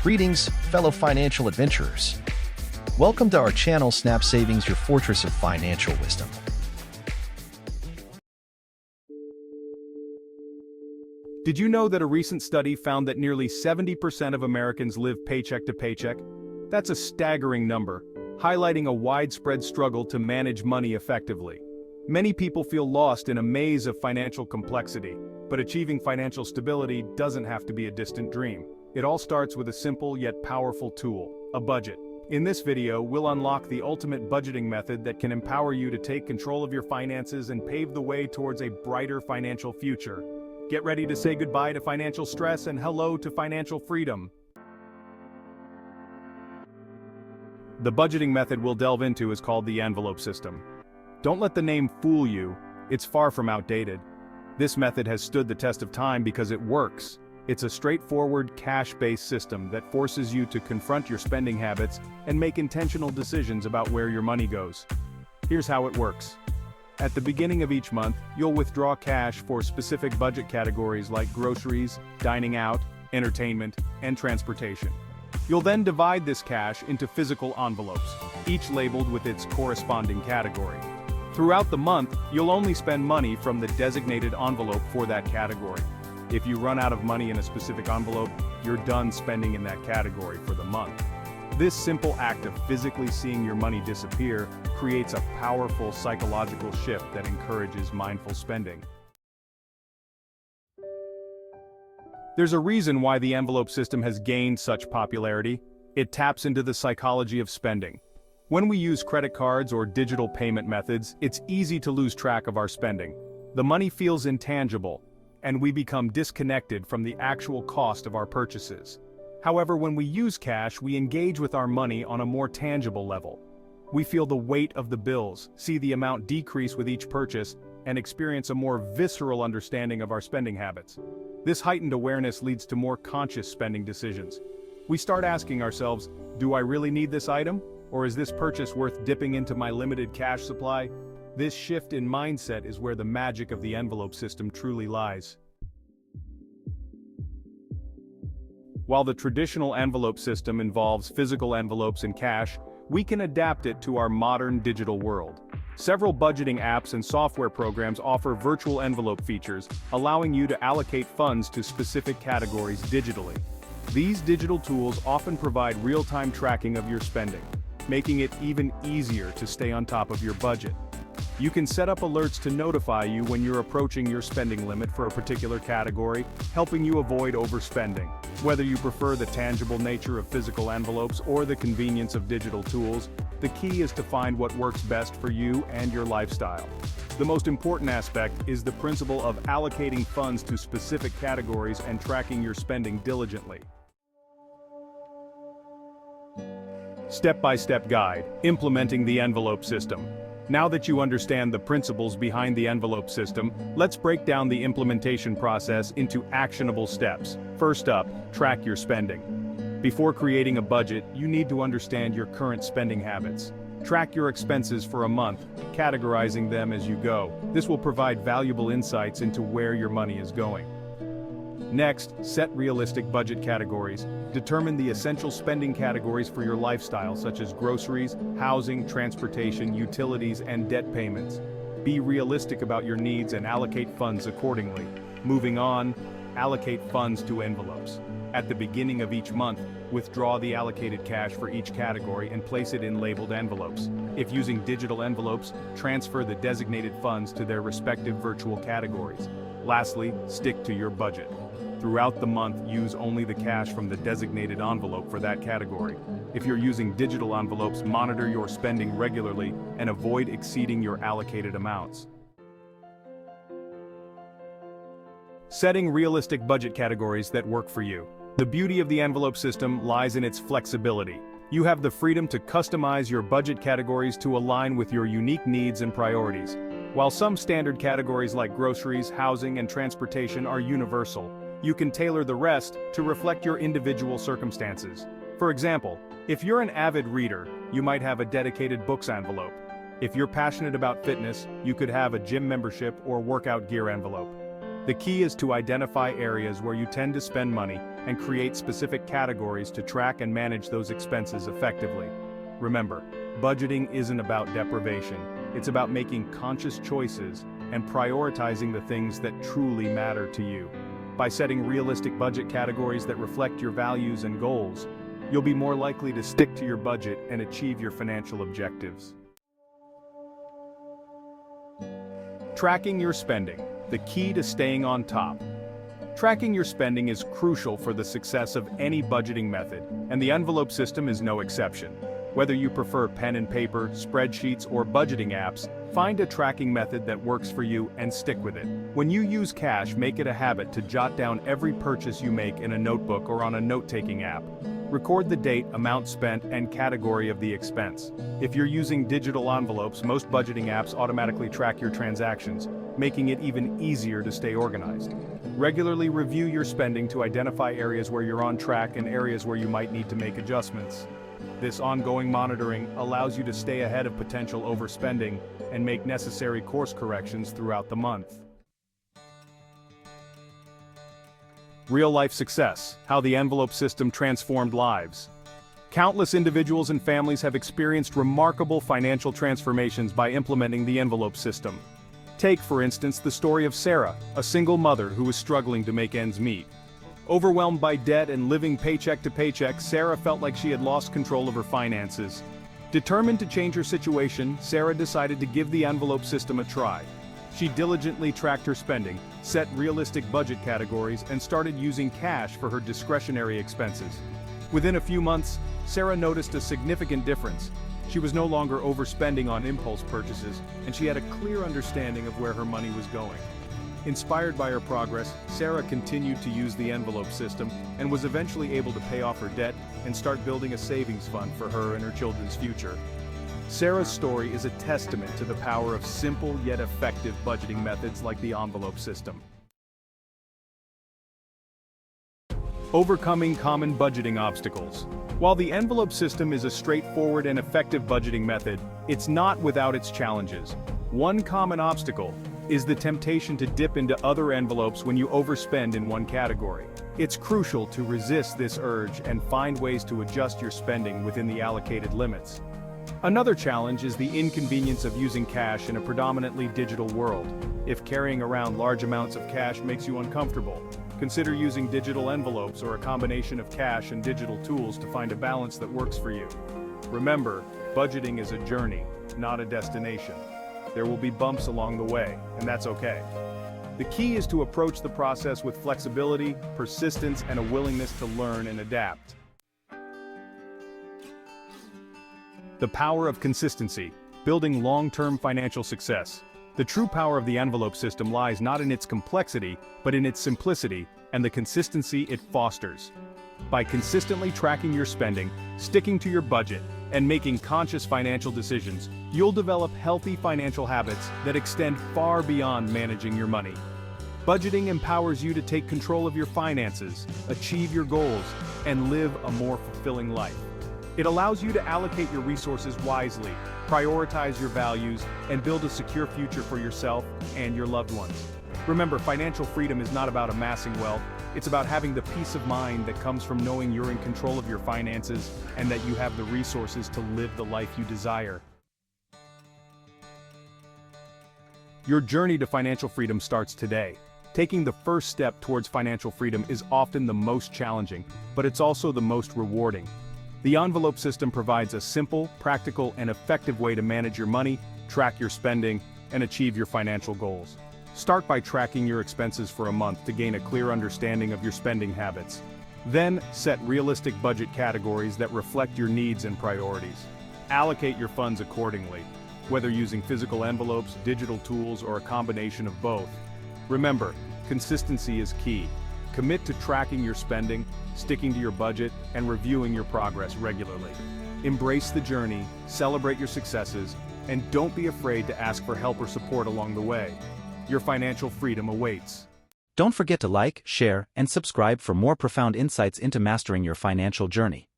Greetings, fellow financial adventurers. Welcome to our channel Snap Savings, your fortress of financial wisdom. Did you know that a recent study found that nearly 70% of Americans live paycheck to paycheck? That's a staggering number, highlighting a widespread struggle to manage money effectively. Many people feel lost in a maze of financial complexity, but achieving financial stability doesn't have to be a distant dream. It all starts with a simple yet powerful tool, a budget. In this video, we'll unlock the ultimate budgeting method that can empower you to take control of your finances and pave the way towards a brighter financial future. Get ready to say goodbye to financial stress and hello to financial freedom. The budgeting method we'll delve into is called the envelope system. Don't let the name fool you, it's far from outdated. This method has stood the test of time because it works. It's a straightforward, cash-based system that forces you to confront your spending habits and make intentional decisions about where your money goes. Here's how it works. At the beginning of each month, you'll withdraw cash for specific budget categories like groceries, dining out, entertainment, and transportation. You'll then divide this cash into physical envelopes, each labeled with its corresponding category. Throughout the month, you'll only spend money from the designated envelope for that category. If you run out of money in a specific envelope, you're done spending in that category for the month. This simple act of physically seeing your money disappear creates a powerful psychological shift that encourages mindful spending. There's a reason why the envelope system has gained such popularity. It taps into the psychology of spending. When we use credit cards or digital payment methods, it's easy to lose track of our spending. The money feels intangible, and we become disconnected from the actual cost of our purchases. However, when we use cash, we engage with our money on a more tangible level. We feel the weight of the bills, see the amount decrease with each purchase, and experience a more visceral understanding of our spending habits. This heightened awareness leads to more conscious spending decisions. We start asking ourselves, do I really need this item? Or is this purchase worth dipping into my limited cash supply? This shift in mindset is where the magic of the envelope system truly lies. While the traditional envelope system involves physical envelopes and cash, we can adapt it to our modern digital world. Several budgeting apps and software programs offer virtual envelope features, allowing you to allocate funds to specific categories digitally. These digital tools often provide real-time tracking of your spending, making it even easier to stay on top of your budget. You can set up alerts to notify you when you're approaching your spending limit for a particular category, helping you avoid overspending. Whether you prefer the tangible nature of physical envelopes or the convenience of digital tools, the key is to find what works best for you and your lifestyle. The most important aspect is the principle of allocating funds to specific categories and tracking your spending diligently. Step-by-step guide, implementing the envelope system. Now that you understand the principles behind the envelope system, let's break down the implementation process into actionable steps. First up, track your spending. Before creating a budget, you need to understand your current spending habits. Track your expenses for a month, categorizing them as you go. This will provide valuable insights into where your money is going. Next, set realistic budget categories. Determine the essential spending categories for your lifestyle, such as groceries, housing, transportation, utilities, and debt payments. Be realistic about your needs and allocate funds accordingly. Moving on, allocate funds to envelopes. At the beginning of each month, withdraw the allocated cash for each category and place it in labeled envelopes. If using digital envelopes, transfer the designated funds to their respective virtual categories. Lastly, stick to your budget. Throughout the month, use only the cash from the designated envelope for that category. If you're using digital envelopes, monitor your spending regularly and avoid exceeding your allocated amounts. Setting realistic budget categories that work for you. The beauty of the envelope system lies in its flexibility. You have the freedom to customize your budget categories to align with your unique needs and priorities. While some standard categories like groceries, housing, and transportation are universal, you can tailor the rest to reflect your individual circumstances. For example, if you're an avid reader, you might have a dedicated books envelope. If you're passionate about fitness, you could have a gym membership or workout gear envelope. The key is to identify areas where you tend to spend money and create specific categories to track and manage those expenses effectively. Remember, budgeting isn't about deprivation, it's about making conscious choices and prioritizing the things that truly matter to you. By setting realistic budget categories that reflect your values and goals, you'll be more likely to stick to your budget and achieve your financial objectives. Tracking your spending, the key to staying on top. Tracking your spending is crucial for the success of any budgeting method, and the envelope system is no exception. Whether you prefer pen and paper, spreadsheets, or budgeting apps, find a tracking method that works for you and stick with it. When you use cash, make it a habit to jot down every purchase you make in a notebook or on a note-taking app. Record the date, amount spent, and category of the expense. If you're using digital envelopes, most budgeting apps automatically track your transactions, making it even easier to stay organized. Regularly review your spending to identify areas where you're on track and areas where you might need to make adjustments. This ongoing monitoring allows you to stay ahead of potential overspending and make necessary course corrections throughout the month. Real-life success, how the envelope system transformed lives. Countless individuals and families have experienced remarkable financial transformations by implementing the envelope system. Take, for instance, the story of Sarah, a single mother who was struggling to make ends meet. Overwhelmed by debt and living paycheck to paycheck, Sarah felt like she had lost control of her finances. Determined to change her situation, Sarah decided to give the envelope system a try. She diligently tracked her spending, set realistic budget categories, and started using cash for her discretionary expenses. Within a few months, Sarah noticed a significant difference. She was no longer overspending on impulse purchases, and she had a clear understanding of where her money was going. Inspired by her progress, Sarah continued to use the envelope system and was eventually able to pay off her debt and start building a savings fund for her and her children's future. Sarah's story is a testament to the power of simple yet effective budgeting methods like the envelope system. Overcoming common budgeting obstacles. While the envelope system is a straightforward and effective budgeting method, it's not without its challenges. One common obstacle is the temptation to dip into other envelopes when you overspend in one category. It's crucial to resist this urge and find ways to adjust your spending within the allocated limits. Another challenge is the inconvenience of using cash in a predominantly digital world. If carrying around large amounts of cash makes you uncomfortable, consider using digital envelopes or a combination of cash and digital tools to find a balance that works for you. Remember, budgeting is a journey, not a destination. There will be bumps along the way, and that's okay. The key is to approach the process with flexibility, persistence, and a willingness to learn and adapt. The power of consistency, building long-term financial success. The true power of the envelope system lies not in its complexity, but in its simplicity and the consistency it fosters. By consistently tracking your spending, sticking to your budget, and making conscious financial decisions, you'll develop healthy financial habits that extend far beyond managing your money. Budgeting empowers you to take control of your finances, achieve your goals, and live a more fulfilling life. It allows you to allocate your resources wisely, prioritize your values, and build a secure future for yourself and your loved ones. Remember, financial freedom is not about amassing wealth, it's about having the peace of mind that comes from knowing you're in control of your finances and that you have the resources to live the life you desire. Your journey to financial freedom starts today. Taking the first step towards financial freedom is often the most challenging, but it's also the most rewarding. The envelope system provides a simple, practical, and effective way to manage your money, track your spending, and achieve your financial goals. Start by tracking your expenses for a month to gain a clear understanding of your spending habits. Then, set realistic budget categories that reflect your needs and priorities. Allocate your funds accordingly, whether using physical envelopes, digital tools, or a combination of both. Remember, consistency is key. Commit to tracking your spending, sticking to your budget, and reviewing your progress regularly. Embrace the journey, celebrate your successes, and don't be afraid to ask for help or support along the way. Your financial freedom awaits. Don't forget to like, share, and subscribe for more profound insights into mastering your financial journey.